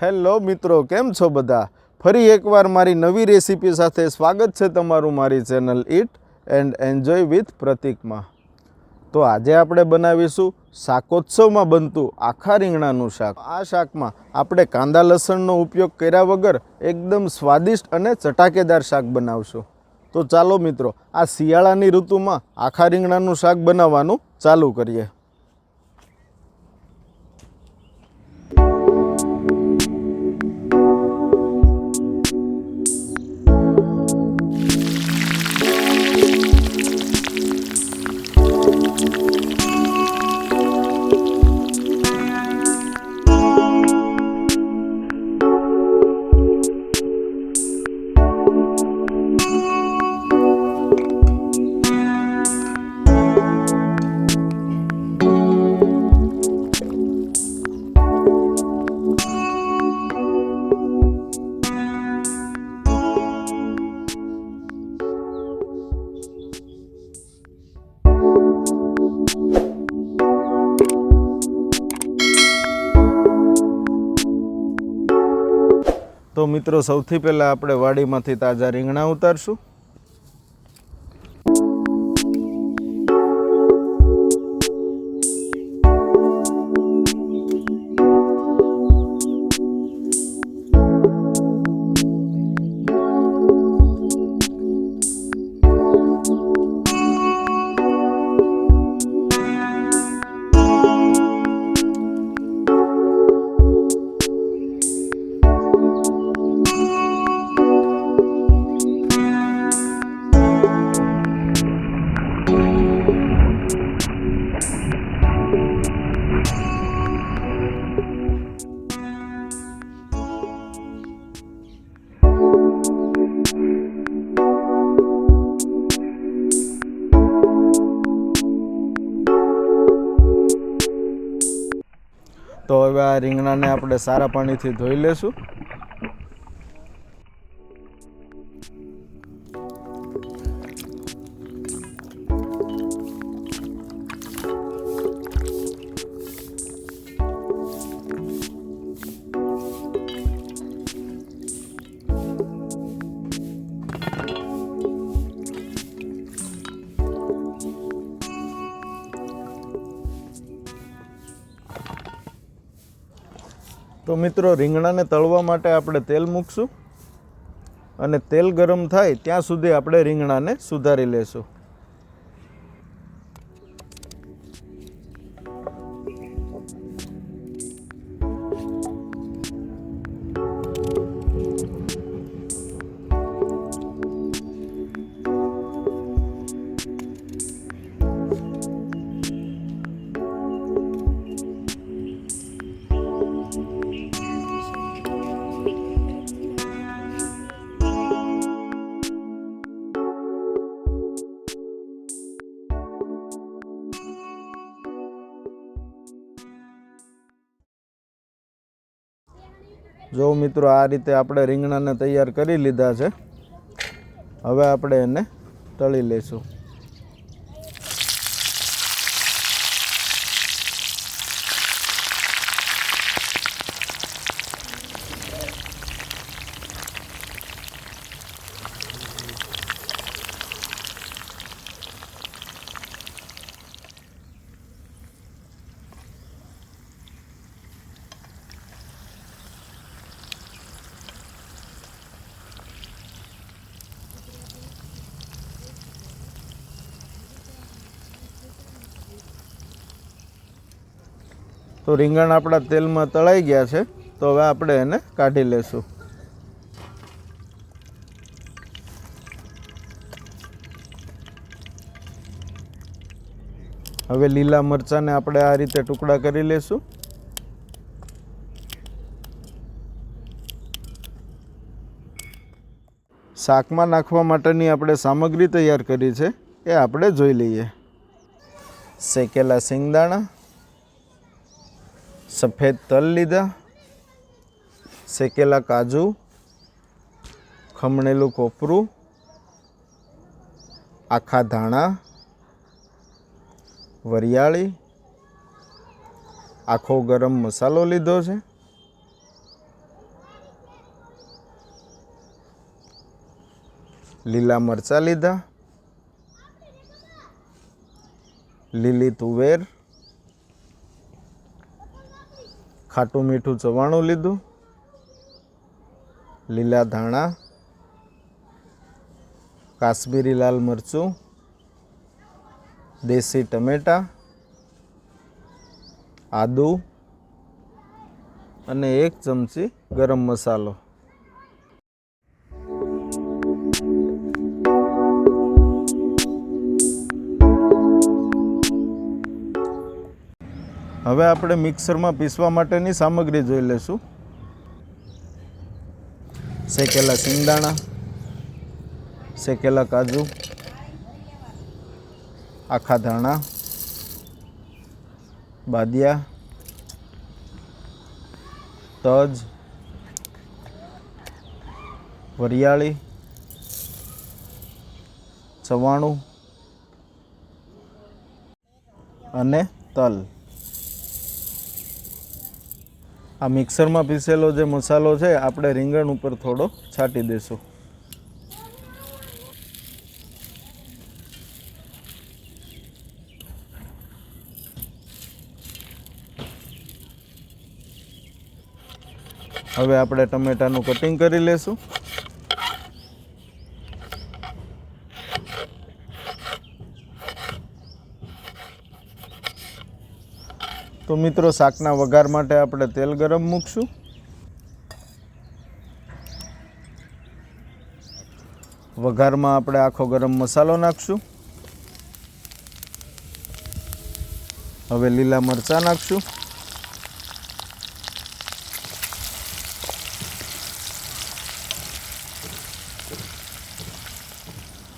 Hello મિત્રો, કેમ છો બધા? ફરી એકવાર મારી નવી રેસીપી સાથે સ્વાગત છે તમારું મારી channel eat and enjoy with પ્રતિકમાં. તો આજે આપણે બનાવીશું શાકોત્સવમાં બનતું આખા રીંગણાનું શાક. આ શાકમાં આપણે કાંદા લસણનો ઉપયોગ કર્યા વગર એકદમ સ્વાદિષ્ટ અને ચટાકેદાર શાક બનાવશું. તો ચાલો મિત્રો, આ શિયાળાની ઋતુમાં આખા રીંગણાનું શાક બનાવવાનું ચાલુ કરીએ. તો મિત્રો, સૌથી પહેલાં આપણે વાડીમાંથી તાજા રીંગણા ઉતારશું. તો હવે આ રીંગણાને આપણે સારા પાણીથી ધોઈ લેશું. તો મિત્રો, રીંગણાને તળવા માટે આપણે તેલ મૂકશું અને તેલ ગરમ થાય ત્યાં સુધી આપણે રીંગણાને સુધારી લેશું. જો મિત્રો, આ રીતે આપણે રીંગણાને તૈયાર કરી લીધા છે. હવે આપણે એને તળી લઈશું. તો રીંગણ આપણા તેલમાં તળાઈ ગયા છે. તો હવે આપણે એને કાઢી લેશું. હવે લીલા મરચાંને આપણે આ રીતે ટુકડા કરી લેશું. શાકમાં નાખવા માટેની આપણે સામગ્રી તૈયાર કરી છે, એ આપણે જોઈ લઈએ. શેકેલા સિંગદાણા, સફેદ તલ લીધા, શેકેલા કાજુ, ખમણેલું કોપરું, આખા ધાણા, વરિયાળી, આખો ગરમ મસાલો લીધો છે, લીલા મરચાં લીધા, લીલી તુવેર, ખાટું મીઠું ચવાણું લીધું, લીલા ધાણા, કાશ્મીરી લાલ મરચું, દેશી ટમેટા, આદુ અને 1 ચમચી ગરમ મસાલો. હવે આપણે મિક્સરમાં પીસવા માટેની સામગ્રી જોઈ લઈશું. શેકેલા સિંગદાણા, શેકેલા કાજુ, આખા ધાણા, બાદિયા, તજ, વરિયાળી, ચવાણું અને તલ. આ મિક્સરમાં પીસેલો જે મસાલો છે આપણે રીંગણ ઉપર થોડો છાંટી દઈશું. હવે આપણે ટમેટાનું કટિંગ કરી લેશું. તો મિત્રો, શાકના વઘાર માટે આપણે તેલ ગરમ મૂકશું. વઘારમાં આપણે આખો ગરમ મસાલો નાખશું. હવે લીલા મરચાં નાખશું.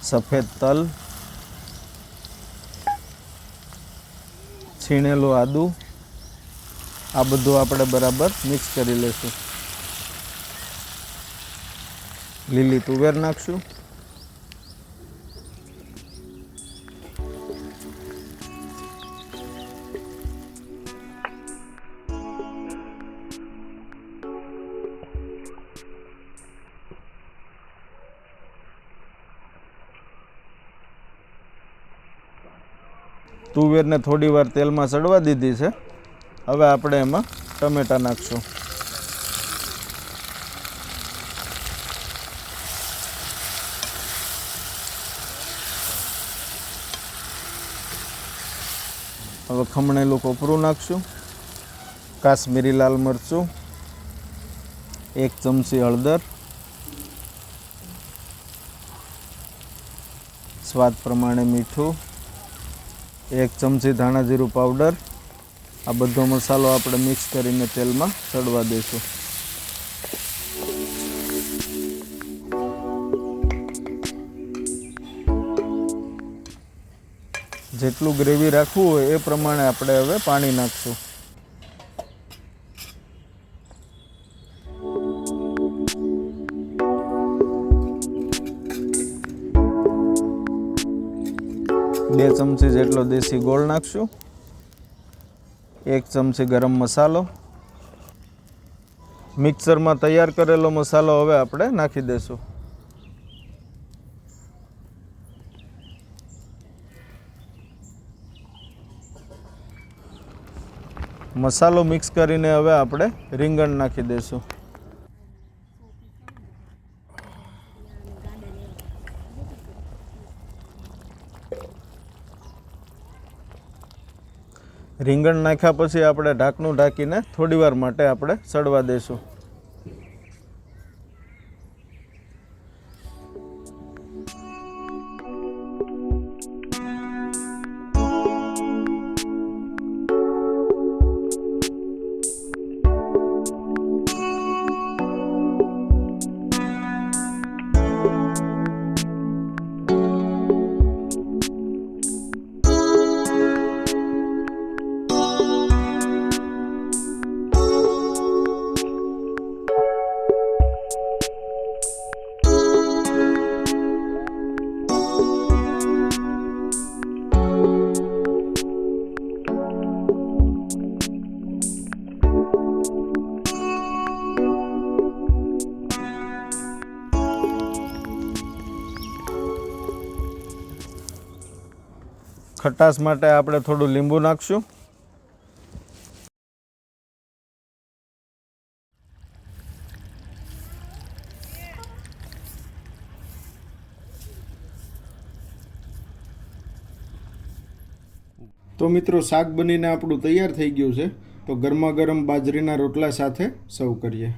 સફેદ તલ, છીણેલું આદુ, આ બધું આપણે બરાબર મિક્સ કરી લઈશું. લીલી તુવેર નાખશું. તુવેરને થોડી વાર તેલમાં સડવા દીધી છે. હવે આપણે એમાં ટમેટાં નાખશું. હવે ખમણેલું કોપરું નાખશું. કાશ્મીરી લાલ મરચું, 1 ચમચી હળદર, સ્વાદ પ્રમાણે મીઠું, 1 ચમચી ધાણા જીરું પાવડર. આ બધો મસાલો આપણે મિક્સ કરીને તેલમાં ચડવા દઈશું. જેટલું ગ્રેવી રાખવું હોય એ પ્રમાણે આપણે હવે પાણી નાખશું. બે ચમચી જેટલો દેશી ગોળ નાખશું. 1 ચમચી ગરમ મસાલો. મિક્સરમાં તૈયાર કરેલો મસાલો હવે આપણે નાખી દઈશું. મસાલો મિક્સ કરીને હવે આપણે રીંગણ નાખી દઈશું. રીંગણ નાખ્યા પછી આપણે ઢાંકણું ઢાંકીને થોડીવાર માટે આપણે સડવા દઈશું. ખટાશ માટે આપણે થોડું લીંબુ નાખશું. તો મિત્રો શાક બનીને આપણું તૈયાર થઈ ગયું છે. તો ગરમા ગરમ બાજરીના રોટલા સાથે સર્વ કરીએ.